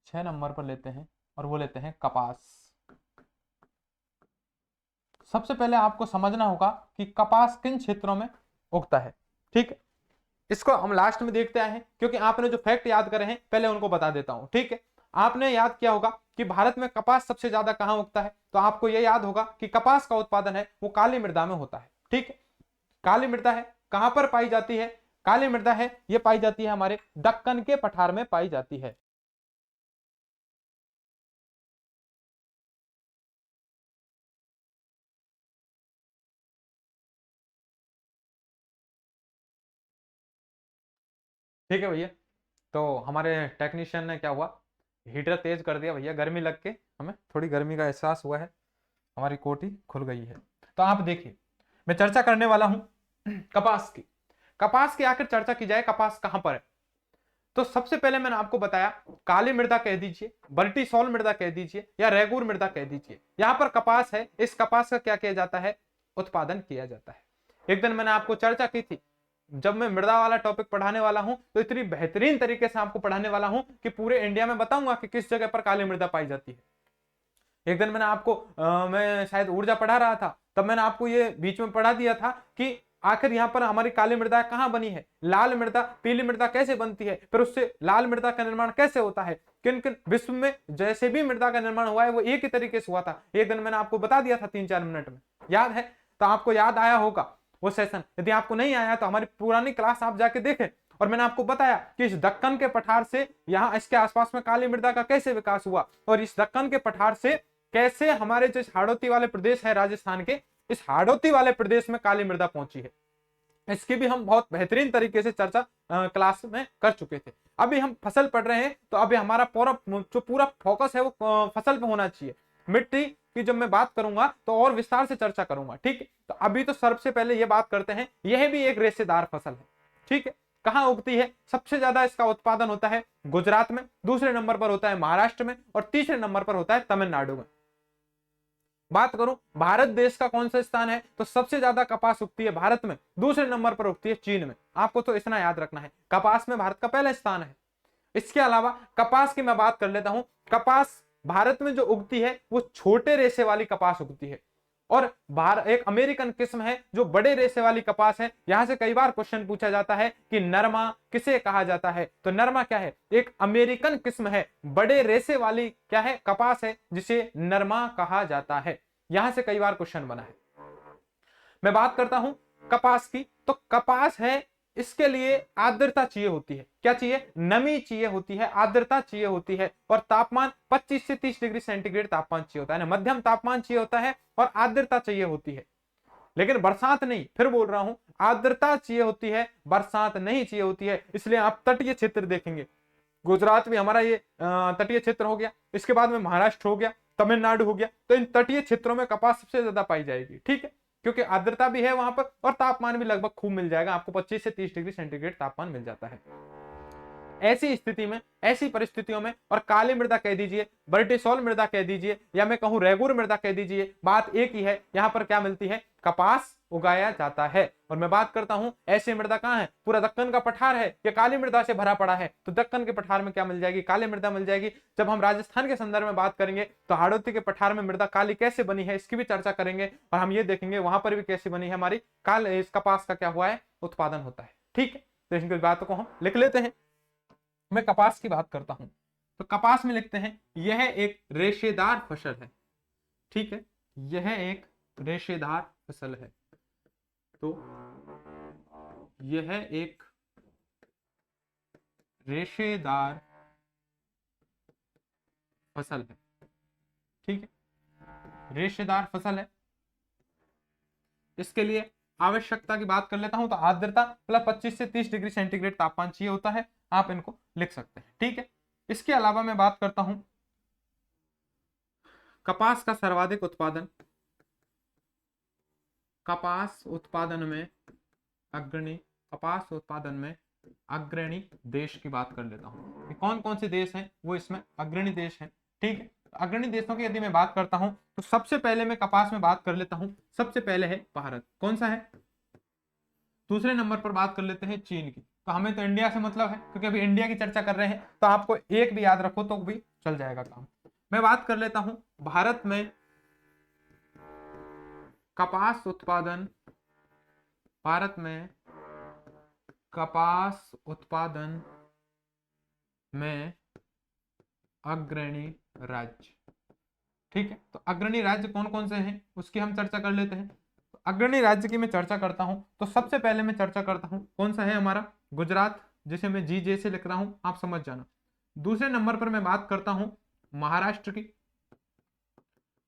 6 नंबर पर लेते हैं, और वो लेते हैं कपास। सबसे पहले आपको समझना होगा कि कपास किन क्षेत्रों में उगता है। ठीक है, इसको हम लास्ट में देखते आए हैं, क्योंकि आपने जो फैक्ट याद करे हैं पहले उनको बता देता हूं। ठीक है, आपने याद किया होगा कि भारत में कपास सबसे ज्यादा कहां उगता है, तो आपको यह याद होगा कि कपास का उत्पादन है वो काली मृदा में होता है। ठीक है, काली मृदा है कहां पर पाई जाती है? काली मृदा है ये पाई जाती है हमारे दक्कन के पठार में पाई जाती है। ठीक है भैया, तो हमारे टेक्नीशियन ने क्या हुआ, हीटर तेज कर दिया भैया, गर्मी लग के हमें थोड़ी गर्मी का एहसास हुआ है, हमारी कोटी खुल गई है। तो आप देखिए, मैं चर्चा करने वाला हूं कपास की। कपास की आखिर चर्चा की जाए, कपास कहां पर है? तो सबसे पहले मैंने आपको बताया, काली मृदा कह दीजिए, बल्टीसोल मृदा कह दीजिए, या रेगूर मृदा कह दीजिए, यहां पर कपास है। इस कपास का क्या किया जाता है? उत्पादन किया जाता है। एक दिन मैंने आपको चर्चा की थी, जब मैं मृदा वाला टॉपिक पढ़ाने वाला हूं तो इतनी बेहतरीन तरीके से आपको पढ़ाने वाला हूं कि पूरे इंडिया में बताऊंगा कि किस जगह पर काली मृदा पाई जाती है। एक दिन मैंने आपको मैं शायद ऊर्जा पढ़ा रहा था, तब मैंने आपको ये बीच में पढ़ा दिया था कि आखिर यहाँ पर हमारी काली मृदा कहाँ बनी है, लाल मृदा पीली मृदा कैसे बनती है, फिर उससे लाल मृदा का निर्माण कैसे होता है, किन किन विश्व में जैसे भी मृदा का निर्माण हुआ है वो एक ही तरीके से हुआ था। एक दिन मैंने आपको बता दिया था 3-4 मिनट में, याद है? तो आपको याद आया होगा वो सेशन। यदि आपको नहीं आया तो हमारी पुरानी क्लास आप जाके देखें। और मैंने आपको बताया कि इस दक्कन के पठार से यहाँ इसके आसपास में काली मृदा का कैसे विकास हुआ, और इस दक्कन के पठार से कैसे हमारे जो हाड़ौती वाले प्रदेश है राजस्थान के, इस हाड़ौती वाले प्रदेश में काली मृदा पहुंची है। इसकी भी हम बहुत बेहतरीन तरीके से चर्चा क्लास में कर चुके थे। अभी हम फसल पढ़ रहे हैं, तो अभी हमारा पूरा फोकस है वो फसल पे होना चाहिए। मिट्टी की जब मैं बात करूंगा तो और विस्तार से चर्चा करूंगा। ठीक है, तो अभी तो सबसे पहले ये बात करते हैं, यह भी एक रेशेदार फसल है। ठीक है, कहां उगती है? सबसे ज्यादा इसका उत्पादन होता है गुजरात में, दूसरे नंबर पर होता है महाराष्ट्र में, और तीसरे नंबर पर होता है तमिलनाडु में। बात करूं भारत देश का कौन सा स्थान है, तो सबसे ज्यादा कपास उगती है भारत में, दूसरे नंबर पर उगती है चीन में। आपको तो इतना याद रखना है, कपास में भारत का पहला स्थान है। इसके अलावा कपास की मैं बात कर लेता हूं। कपास भारत में जो उगती है वो छोटे रेशे वाली कपास उगती है, और एक अमेरिकन किस्म है जो बड़े रेशे वाली कपास है। यहां से कई बार क्वेश्चन पूछा जाता है कि नरमा किसे कहा जाता है, तो नरमा क्या है? एक अमेरिकन किस्म है, बड़े रेशे वाली क्या है? कपास है, जिसे नरमा कहा जाता है। यहां से कई बार क्वेश्चन बना है। मैं बात करता हूं कपास की, तो कपास है, इसके लिए आर्द्रता चाहिए होती है। क्या चाहिए? नमी चाहिए होती है, आर्द्रता चाहिए होती है, और तापमान 25 से 30 डिग्री सेंटीग्रेड तापमान चाहिए होता है ना, मध्यम तापमान चाहिए होता है, और आर्द्रता चाहिए होती है। लेकिन बरसात नहीं, फिर बोल रहा हूं, आर्द्रता चाहिए होती है, बरसात नहीं चाहिए होती है। इसलिए आप तटीय क्षेत्र देखेंगे, गुजरात भी हमारा ये तटीय क्षेत्र हो गया, इसके बाद में महाराष्ट्र हो गया, तमिलनाडु हो गया, तो इन तटीय क्षेत्रों में कपास सबसे ज्यादा पाई जाएगी। ठीक है, क्योंकि आर्द्रता भी है वहां पर और तापमान भी लगभग खूब मिल जाएगा आपको, 25 से 30 डिग्री सेंटीग्रेड तापमान मिल जाता है। ऐसी स्थिति में, ऐसी परिस्थितियों में, और काली मृदा कह दीजिए, बर्टिसोल मृदा कह दीजिए, या मैं कहूं रेगुर मृदा कह दीजिए, बात एक ही है। यहां पर क्या मिलती है, कपास उगाया जाता है। और मैं बात करता हूं ऐसी मृदा कहां है, पूरा दक्कन का पठार है, ये काली मृदा से भरा पड़ा है, तो दक्कन के पठार में क्या मिल जाएगी, काली मृदा मिल जाएगी। जब हम राजस्थान के संदर्भ में बात करेंगे तो हाड़ौती के पठार में मृदा काली कैसे बनी है इसकी भी चर्चा करेंगे, और हम ये देखेंगे वहां पर भी कैसे बनी है हमारी काल, इस कपास का क्या हुआ है, उत्पादन होता है। ठीक है, तो इन बातों को हम लिख लेते हैं। मैं कपास की बात करता हूं तो कपास में लिखते हैं यह एक रेशेदार फसल है। ठीक है, यह एक रेशेदार फसल है, तो यह एक रेशेदार फसल है। ठीक है, रेशेदार फसल है। इसके लिए आवश्यकता की बात कर लेता हूं तो आर्द्रता प्लस 25 से 30 डिग्री सेंटीग्रेड तापमान चाहिए होता है, आप इनको लिख सकते हैं। ठीक है, इसके अलावा मैं बात करता हूं कपास का सर्वाधिक उत्पादन, कपास उत्पादन में अग्रणी, कपास उत्पादन में अग्रणी देश की बात कर लेता हूं। कौन कौन से देश हैं वो इसमें अग्रणी देश हैं। ठीक है, अग्रणी देशों की यदि मैं बात करता हूं तो सबसे पहले मैं कपास में बात कर लेता हूं, सबसे पहले है भारत। कौन सा है, दूसरे नंबर पर बात कर लेते हैं चीन की। तो हमें तो इंडिया से मतलब है, क्योंकि अभी इंडिया की चर्चा कर रहे हैं, तो आपको एक भी याद रखो तो भी चल जाएगा काम। मैं बात कर लेता हूं भारत में कपास उत्पादन, भारत में कपास उत्पादन में अग्रणी राज्य। ठीक है, तो अग्रणी राज्य कौन कौन से हैं उसकी हम चर्चा कर लेते हैं। तो अग्रणी राज्य की मैं चर्चा करता हूं तो सबसे पहले मैं चर्चा करता हूं कौन सा है हमारा, गुजरात, जिसे मैं जी जे से लिख रहा हूं, आप समझ जाना। दूसरे नंबर पर मैं बात करता हूं महाराष्ट्र की।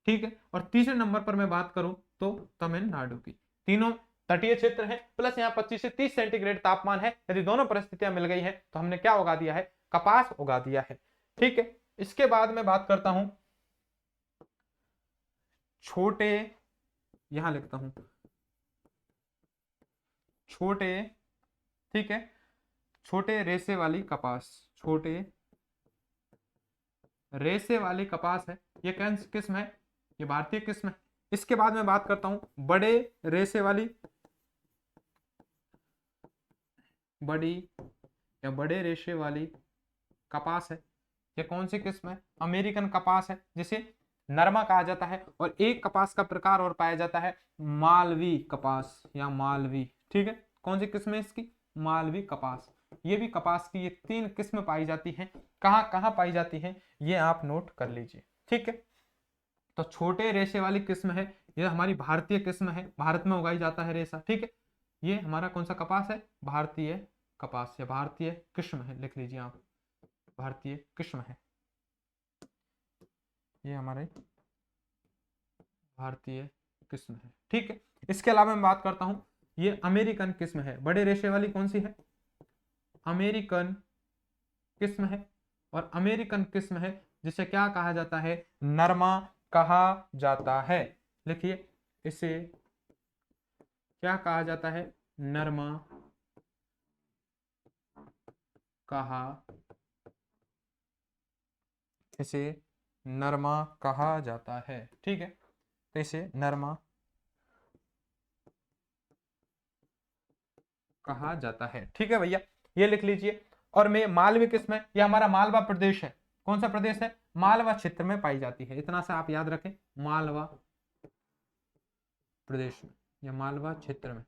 ठीक है, और तीसरे नंबर पर मैं बात करूं तो तमिलनाडु की। तीनों तटीय क्षेत्र है, प्लस यहाँ 25 से 30 सेंटीग्रेड तापमान है। यदि दोनों परिस्थितियां मिल गई है तो हमने क्या उगा दिया है, कपास उगा दिया है। ठीक है, इसके बाद मैं बात करता हूं छोटे, यहां लिखता हूं छोटे, ठीक है, छोटे रेशे वाली कपास, छोटे रेशे वाली कपास है, ये कौन सी किस्म है, ये भारतीय किस्म है। इसके बाद मैं बात करता हूं बड़े रेशे वाली, बड़ी या बड़े रेशे वाली कपास है, ये कौन सी किस्म है, अमेरिकन कपास है, जिसे नरमा कहा जाता है। और एक कपास का प्रकार और पाया जाता है मालवी कपास या मालवी। ठीक है, कौन सी किस्म है इसकी, मालवी कपास। ये भी कपास की ये 3 किस्म पाई जाती हैं। कहाँ कहाँ पाई जाती हैं ये आप नोट कर लीजिए। ठीक है, तो छोटे रेशे वाली किस्म है, ये हमारी भारतीय किस्म है, भारत में उगाई जाता है रेशा। ठीक है, ये हमारा कौन सा कपास है, भारतीय कपास या भारतीय किस्म है, लिख लीजिए आप, भारतीय किस्म है, ये हमारे भारतीय किस्म है। ठीक है, इसके अलावा मैं बात करता हूं ये अमेरिकन किस्म है, बड़े रेशे वाली कौन सी है, अमेरिकन किस्म है। और अमेरिकन किस्म है जिसे क्या कहा जाता है, नरमा कहा जाता है। लिखिए, इसे क्या कहा जाता है, नरमा कहा, इसे नरमा कहा जाता है। ठीक है, तो इसे नरमा कहा जाता है। ठीक है भैया, ये लिख लीजिए। और मैं मालवी किस्म है, यह हमारा मालवा प्रदेश है। कौन सा प्रदेश है, मालवा क्षेत्र में पाई जाती है, इतना सा आप याद रखें, मालवा प्रदेश में या मालवा क्षेत्र में,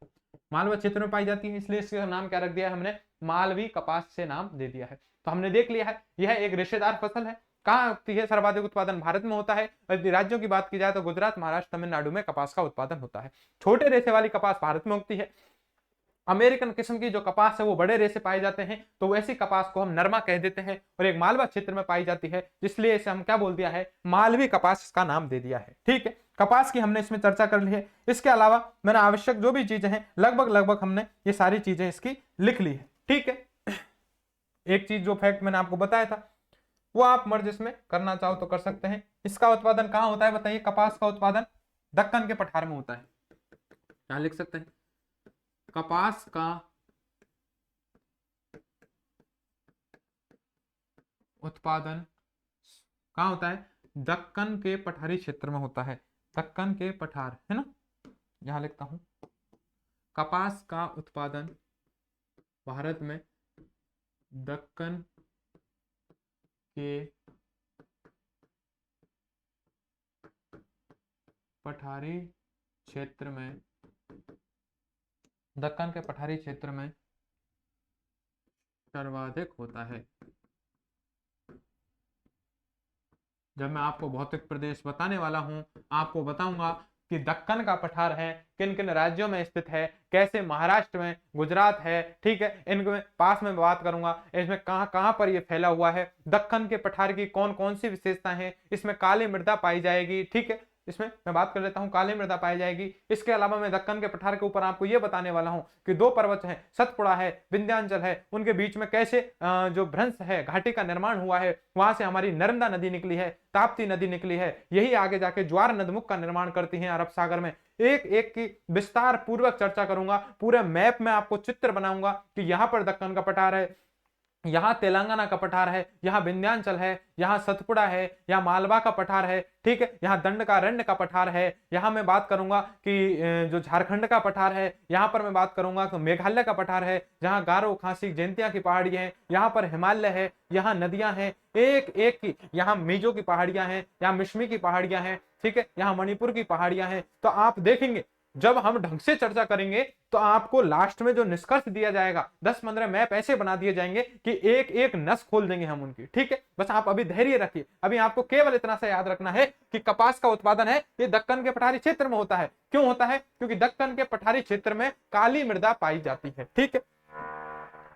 मालवा क्षेत्र में पाई जाती है, इसलिए इसका नाम क्या रख दिया है हमने, मालवी कपास से नाम दे दिया है। तो हमने देख लिया है यह एक रेशेदार फसल है। कहाँ होती है, सर्वाधिक उत्पादन भारत में होता है। यदि राज्यों की बात की जाए तो गुजरात, महाराष्ट्र, तमिलनाडु में कपास का उत्पादन होता है। छोटे रेशे वाली कपास भारत में उगती है। अमेरिकन किस्म की जो कपास है वो बड़े रेशे पाए जाते हैं, तो वैसी कपास को हम नरमा कह देते हैं। और एक मालवा क्षेत्र में पाई जाती है, इसलिए इसे हम क्या बोल दिया है, मालवी कपास इसका नाम दे दिया है। ठीक है, कपास की हमने इसमें चर्चा कर ली है। इसके अलावा मैंने आवश्यक जो भी चीजें हैं लगभग हमने ये सारी चीजें इसकी लिख ली है। ठीक है, एक चीज जो फैक्ट मैंने आपको बताया था वो आप मर्ज इसमें करना चाहो तो कर सकते हैं। इसका उत्पादन कहाँ होता है बताइए? कपास का उत्पादन दक्कन के पठार में होता है। क्या लिख सकते हैं? कपास का उत्पादन कहाँ होता है? दक्कन के पठारी क्षेत्र में होता है। दक्कन के पठार है ना, यहां लिखता हूं। कपास का उत्पादन भारत में दक्कन के पठारी क्षेत्र में, दक्कन के पठारी क्षेत्र में सर्वाधिक होता है। जब मैं आपको भौतिक प्रदेश बताने वाला हूं, आपको बताऊंगा कि दक्कन का पठार है किन किन राज्यों में स्थित है, कैसे महाराष्ट्र में, गुजरात है, ठीक है, इनके पास में बात करूंगा इसमें कहां कहां पर ये फैला हुआ है, दक्कन के पठार की कौन कौन सी विशेषताएं हैं, इसमें काली मृदा पाई जाएगी। ठीक है, इसमें मैं बात कर लेता हूं, काली मृदा पाई जाएगी। इसके अलावा मैं दक्कन के पठार के ऊपर आपको यह बताने वाला हूं कि दो पर्वत हैं, सतपुड़ा है, विंध्याचल है, उनके बीच में कैसे जो भ्रंश है घाटी का निर्माण हुआ है, वहां से हमारी नर्मदा नदी निकली है, ताप्ती नदी निकली है, यही आगे जाके ज्वार नदमुख का निर्माण करती है अरब सागर में। एक एक की विस्तार पूर्वक चर्चा करूंगा, पूरे मैप में आपको चित्र बनाऊंगा कि यहां पर दक्कन का पठार है, यहां तेलंगाना का पठार है, यहां विंध्याचल है, यहां सतपुड़ा है, यहां मालवा का पठार है, ठीक है, यहां दंडकारण्य का पठार है, यहां मैं बात करूंगा कि जो झारखंड का पठार है, यहां पर मैं बात करूंगा तो मेघालय का पठार है, जहां गारो खासी जयंतिया की पहाड़ियां हैं, यहां पर हिमालय है, यहां नदियां हैं एक एक की, यहां मीजो की पहाड़ियां हैं, यहां मिश्मी की पहाड़ियां हैं, ठीक है, यहां मणिपुर की पहाड़ियां हैं। तो आप देखेंगे जब हम ढंग से चर्चा करेंगे तो आपको लास्ट में जो निष्कर्ष दिया जाएगा 10-15 मैप ऐसे बना दिए जाएंगे कि एक एक नस खोल देंगे हम उनकी। ठीक है, बस आप अभी धैर्य रखिए। अभी आपको केवल इतना सा याद रखना है कि कपास का उत्पादन है ये दक्कन के पठारी क्षेत्र में होता है। क्यों होता है? क्योंकि दक्कन के पठारी क्षेत्र में काली मृदा पाई जाती है। ठीक है,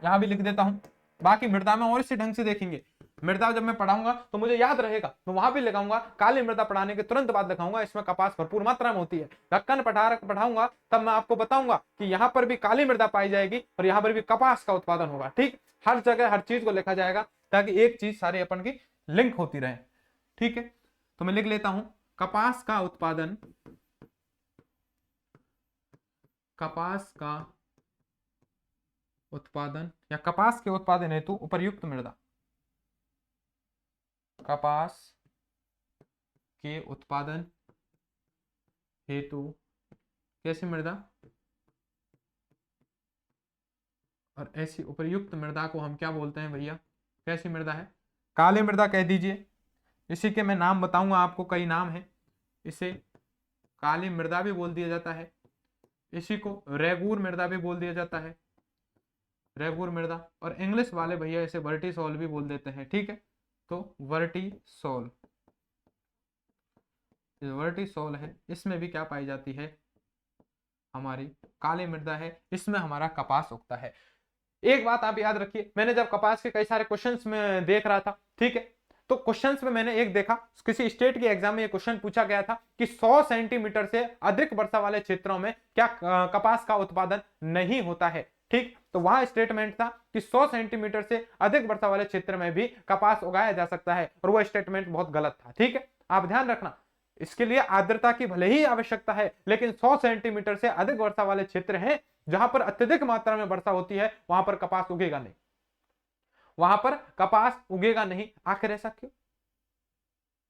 यहां भी लिख देता हूं, बाकी मृदा में और इसी ढंग से देखेंगे। मृदा जब मैं पढ़ाऊंगा तो मुझे याद रहेगा, मैं वहां भी लिखाऊंगा, काली मृदा पढ़ाने के तुरंत बाद लिखाऊंगा इसमें कपास भरपूर मात्रा में होती है। दक्कन पठार पढ़ाऊंगा तब मैं आपको बताऊंगा कि यहां पर भी काली मृदा पाई जाएगी और यहां पर भी कपास का उत्पादन होगा। ठीक, हर जगह हर चीज को लिखा जाएगा ताकि एक चीज सारी अपन की लिंक होती रहे। ठीक है, तो मैं लिख लेता हूं कपास का उत्पादन, कपास का उत्पादन या कपास के उत्पादन हेतु उपर्युक्त मृदा, कपास के उत्पादन हेतु कैसी मृदा? और ऐसी उपर्युक्त मृदा को हम क्या बोलते हैं भैया? कैसी मृदा है? काली मृदा कह दीजिए। इसी के मैं नाम बताऊंगा आपको, कई नाम है। इसे काली मृदा भी बोल दिया जाता है, इसी को रेगूर मृदा भी बोल दिया जाता है, रेगूर मृदा, और इंग्लिश वाले भैया इसे वर्टिसॉल भी बोल देते हैं। ठीक है, तो वर्टिसॉल, वर्टिसॉल है, इसमें भी क्या पाई जाती है? हमारी काली मृदा है, इसमें हमारा कपास उगता है। एक बात आप याद रखिए, मैंने जब कपास के कई सारे क्वेश्चंस में देख रहा था, ठीक है, तो क्वेश्चंस में मैंने एक देखा, किसी स्टेट के एग्जाम में ये क्वेश्चन पूछा गया था कि 100 सेंटीमीटर से अधिक वर्षा वाले क्षेत्रों में क्या कपास का उत्पादन नहीं होता है। ठीक, तो वहां स्टेटमेंट था कि 100 सेंटीमीटर से अधिक वर्षा वाले क्षेत्र में भी कपास उगाया जा सकता है, और वह स्टेटमेंट बहुत गलत था। ठीक है, आप ध्यान रखना, इसके लिए आर्द्रता की भले ही आवश्यकता है, लेकिन 100 सेंटीमीटर से अधिक वर्षा वाले क्षेत्र हैं जहां पर अत्यधिक मात्रा में वर्षा होती है, वहां पर कपास उगेगा नहीं, वहां पर कपास उगेगा नहीं। आखिर ऐसा क्यों?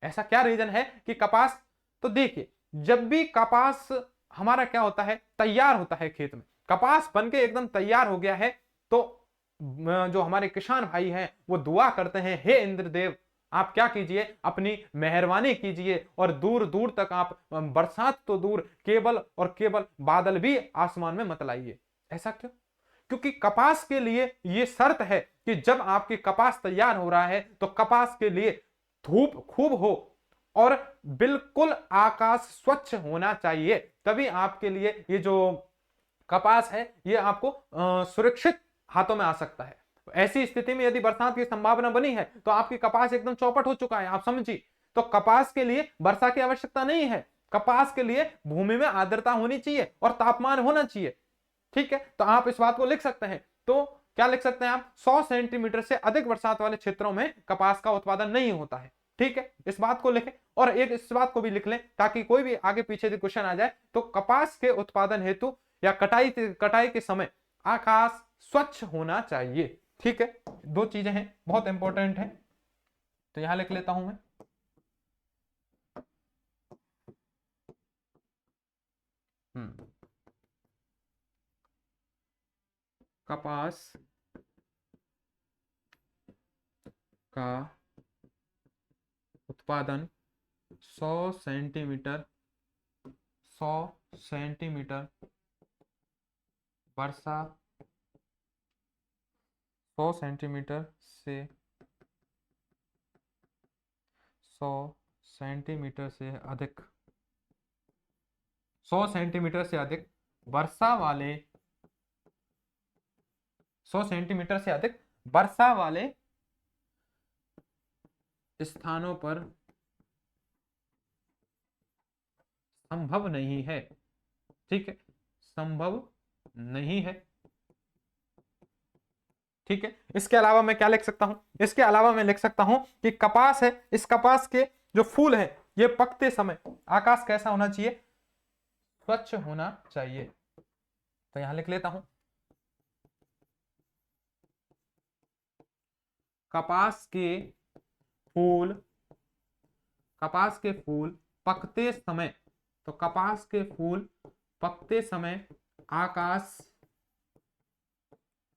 ऐसा क्या रीजन है कि कपास, तो देखिए जब भी कपास हमारा क्या होता है, तैयार होता है खेत में, कपास बनके एकदम तैयार हो गया है, तो जो हमारे किसान भाई हैं वो दुआ करते हैं, हे इंद्रदेव आप क्या कीजिए, अपनी मेहरबानी कीजिए और दूर दूर तक आप बरसात तो दूर, केवल और केवल बादल भी आसमान में मत लाइए। ऐसा क्यों? क्योंकि कपास के लिए यह शर्त है कि जब आपकी कपास तैयार हो रहा है तो कपास के लिए धूप खूब हो और बिल्कुल आकाश स्वच्छ होना चाहिए, तभी आपके लिए ये जो कपास है ये आपको सुरक्षित हाथों में आ सकता है। ऐसी स्थिति में यदि बरसात की संभावना बनी है तो आपकी कपास एकदम चौपट हो चुका है, आप समझिए। तो कपास के लिए वर्षा की आवश्यकता नहीं है, कपास के लिए भूमि में आर्द्रता होनी चाहिए और तापमान होना चाहिए। ठीक है, तो आप इस बात को लिख सकते हैं। तो क्या लिख सकते हैं आप, 100 सेंटीमीटर से अधिक बरसात वाले क्षेत्रों में कपास का उत्पादन नहीं होता है। ठीक है, इस बात को लिखें और एक इस बात को भी लिख लें ताकि कोई भी आगे पीछे क्वेश्चन आ जाए तो कपास के उत्पादन हेतु या कटाई के समय आकाश स्वच्छ होना चाहिए। ठीक है, दो चीजें हैं, बहुत इंपॉर्टेंट है, तो यहां लिख लेता हूं मैं। कपास का उत्पादन 100 सेंटीमीटर वर्षा 100 सेंटीमीटर से 100 सेंटीमीटर से अधिक 100 सेंटीमीटर से अधिक वर्षा वाले 100 सेंटीमीटर से अधिक वर्षा वाले स्थानों पर संभव नहीं है। ठीक है, संभव नहीं है। ठीक है, इसके अलावा मैं क्या लिख सकता हूं, इसके अलावा मैं लिख सकता हूं कि कपास है, इस कपास के जो फूल है ये पकते समय आकाश कैसा होना चाहिए, स्वच्छ होना चाहिए। तो यहां लिख लेता हूं, कपास के फूल पकते समय, तो कपास के फूल पकते समय आकाश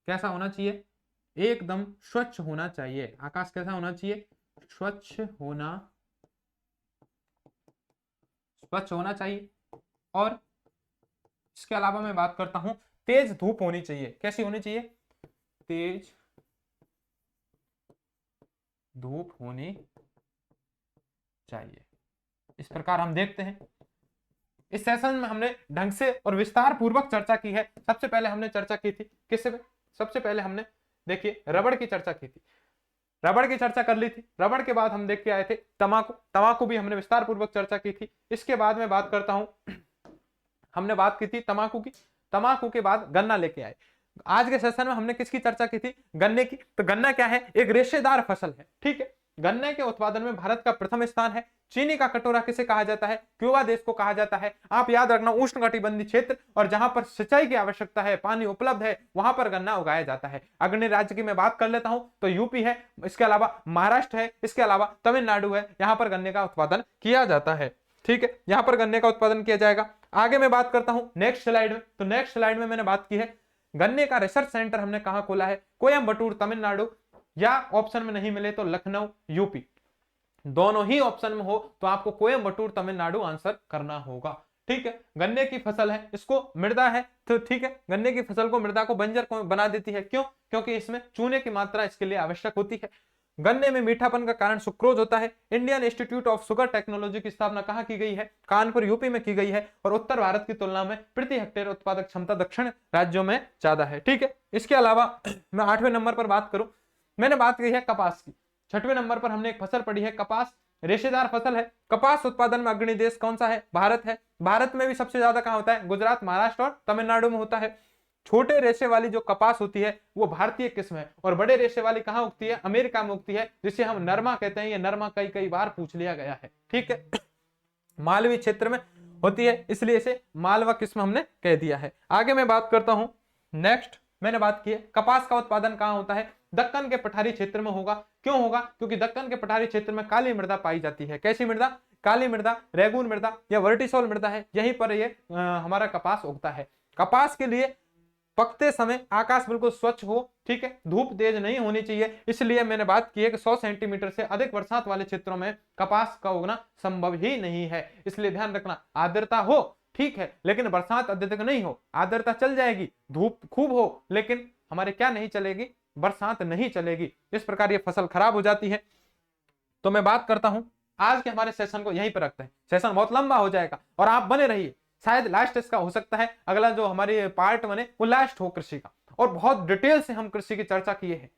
कैसा होना चाहिए, एकदम स्वच्छ होना चाहिए। आकाश कैसा होना चाहिए, स्वच्छ होना चाहिए। और इसके अलावा मैं बात करता हूं, तेज धूप होनी चाहिए। कैसी होनी चाहिए, तेज धूप होनी चाहिए। इस प्रकार हम देखते हैं इस सेशन में हमने ढंग से और विस्तार पूर्वक चर्चा की है। सबसे पहले हमने चर्चा की थी किससे पे, सबसे पहले हमने देखिए रबड़ की चर्चा की थी, रबड़ की चर्चा कर ली थी। रबड़ के बाद हम देख के आए थे तंबाकू भी हमने विस्तार पूर्वक चर्चा की थी। इसके बाद में बात करता हूं, हमने बात की थी तंबाकू की, तंबाकू के बाद गन्ना लेके आए। आज के सेशन में हमने किसकी चर्चा की थी, गन्ने की। तो गन्ना क्या है, एक रेशेदार फसल है। ठीक है, गन्ने के उत्पादन में भारत का प्रथम स्थान है। चीनी का कटोरा किसे कहा जाता है, क्यूबा देश को कहा जाता है। आप याद रखना, उष्णकटिबंधीय क्षेत्र और जहां पर सिंचाई की आवश्यकता है, पानी उपलब्ध है, वहां पर गन्ना उगाया जाता है। अग्रणी राज्य की मैं बात कर लेता हूं तो यूपी है, इसके अलावा महाराष्ट्र है, इसके अलावा तमिलनाडु है, यहां पर गन्ने का उत्पादन किया जाता है। ठीक है, यहां पर गन्ने का उत्पादन किया जाएगा। आगे मैं बात करता हूं नेक्स्ट स्लाइड में, तो नेक्स्ट स्लाइड में मैंने बात की है गन्ने का रिसर्च सेंटर हमने कहां खोला है, कोयम्बटूर तमिलनाडु, या ऑप्शन में नहीं मिले तो लखनऊ यूपी। दोनों ही ऑप्शन में हो तो आपको कोयम्बटूर तमिलनाडु आंसर करना होगा। ठीक है, गन्ने की फसल है, इसको मृदा है, तो ठीक है, गन्ने की फसल को मृदा को बंजर बना देती है। क्यों, क्योंकि इसमें चूने की मात्रा इसके लिए आवश्यक होती है। गन्ने में मीठापन का कारण सुक्रोज होता है। Indian institute of sugar technology की स्थापना कहां की गई है, कानपुर यूपी में की गई है। और उत्तर भारत की तुलना में प्रति हेक्टेयर उत्पादक क्षमता दक्षिण राज्यों में ज्यादा है। ठीक है, इसके अलावा मैं 8वें नंबर पर बात करूं, मैंने बात की है कपास की। 6वें नंबर पर हमने एक फसल पढ़ी है कपास, रेशेदार फसल है। कपास उत्पादन में अग्रणी देश कौन सा है, भारत है। भारत में भी सबसे ज्यादा कहां होता है, गुजरात, महाराष्ट्र और तमिलनाडु में होता है। छोटे रेशे वाली जो कपास होती है वो भारतीय किस्म है, और बड़े रेशे वाली कहां उगती है, अमेरिका में उगती है, जिसे हम नरमा कहते हैं। ये नरमा कई बार पूछ लिया गया है। ठीक है, मालवी क्षेत्र में होती है, इसलिए इसे मालवा किस्म हमने कह दिया है। आगे मैं बात करता हूं, नेक्स्ट मैंने बात की है कपास का उत्पादन कहां होता है, दक्कन के पठारी क्षेत्र में होगा। क्यों होगा, क्योंकि दक्कन के पठारी क्षेत्र में काली मृदा पाई जाती है। कैसी मृदा, काली मृदा, रेगून मृदा या वर्टिसोल मृदा है, यहीं पर ये हमारा कपास उगता है। कपास के लिए पकते समय आकाश बिल्कुल स्वच्छ हो। ठीक है, धूप तेज नहीं होनी चाहिए, इसलिए मैंने बात की है कि 100 सेंटीमीटर से अधिक बरसात वाले क्षेत्रों में कपास का उगना संभव ही नहीं है। इसलिए ध्यान रखना, आर्द्रता हो ठीक है, लेकिन बरसात अत्यधिक नहीं हो। आर्द्रता चल जाएगी, धूप खूब हो, लेकिन हमारे क्या नहीं चलेगी, बरसात नहीं चलेगी। इस प्रकार ये फसल खराब हो जाती है। तो मैं बात करता हूं, आज के हमारे सेशन को यहीं पर रखते हैं। सेशन बहुत लंबा हो जाएगा और आप बने रहिए, शायद लास्ट इसका हो सकता है, अगला जो हमारी पार्ट बने वो लास्ट हो कृषि का, और बहुत डिटेल से हम कृषि की चर्चा किए हैं।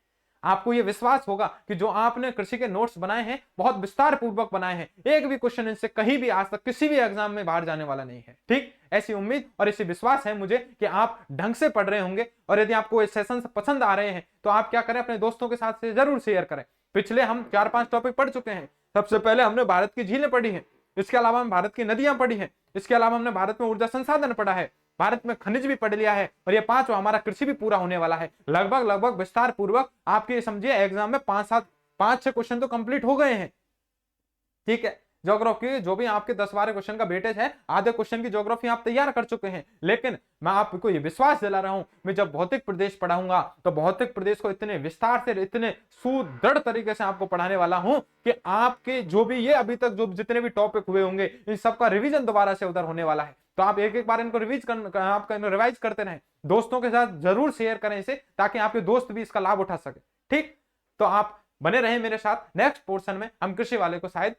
आपको ये विश्वास होगा कि जो आपने कृषि के नोट्स बनाए हैं बहुत विस्तार पूर्वक बनाए हैं, एक भी क्वेश्चन इनसे कहीं भी आज तक किसी भी एग्जाम में बाहर जाने वाला नहीं है। ठीक, ऐसी उम्मीद और ऐसी विश्वास है मुझे कि आप ढंग से पढ़ रहे होंगे। और यदि आपको ये सेशन पसंद आ रहे हैं तो आप क्या करें, अपने दोस्तों के साथ से जरूर शेयर करें। पिछले हम 4-5 टॉपिक पढ़ चुके हैं। सबसे पहले हमने भारत की झीलें पढ़ी हैं, इसके अलावा हम भारत की नदियां पढ़ी हैं, इसके अलावा हमने भारत में ऊर्जा संसाधन पढ़ा है, भारत में खनिज भी पढ़ लिया है, और ये 5 हमारा कृषि भी पूरा होने वाला है। लगभग विस्तार पूर्वक आपके समझिए एग्जाम में 5-6 क्वेश्चन तो कंप्लीट हो गए हैं। ठीक है, ज्योग्राफी जो भी आपके 10-12 क्वेश्चन का वेटेज है, आधे क्वेश्चन की ज्योग्राफी आप तैयार कर चुके हैं। लेकिन मैं आपको ये विश्वास दिला रहा हूं, मैं जब भौतिक प्रदेश पढ़ाऊंगा तो भौतिक प्रदेश को इतने विस्तार से, इतने सुदृढ़ तरीके से आपको पढ़ाने वाला हूं कि आपके जो भी ये अभी तक जो जितने भी टॉपिक हुए होंगे इन सबका रिवीजन दोबारा से उधर होने वाला है। तो आप एक बार इनको रिवाइज करते रहें, दोस्तों के साथ जरूर शेयर करें इसे, ताकि आपके दोस्त भी इसका लाभ उठा सके। ठीक, तो आप बने रहे मेरे साथ। नेक्स्ट पोर्शन में हम कृषि वाले को शायद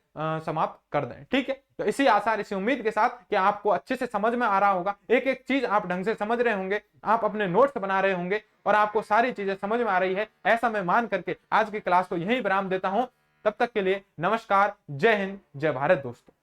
समाप्त कर दें। ठीक है, तो इसी आशा, इसी उम्मीद के साथ कि आपको अच्छे से समझ में आ रहा होगा, एक एक चीज आप ढंग से समझ रहे होंगे, आप अपने नोट्स बना रहे होंगे और आपको सारी चीजें समझ में आ रही है, ऐसा मैं मान करके आज की क्लास को यहीं विराम देता हूं। तब तक के लिए नमस्कार, जय हिंद, जय भारत दोस्तों।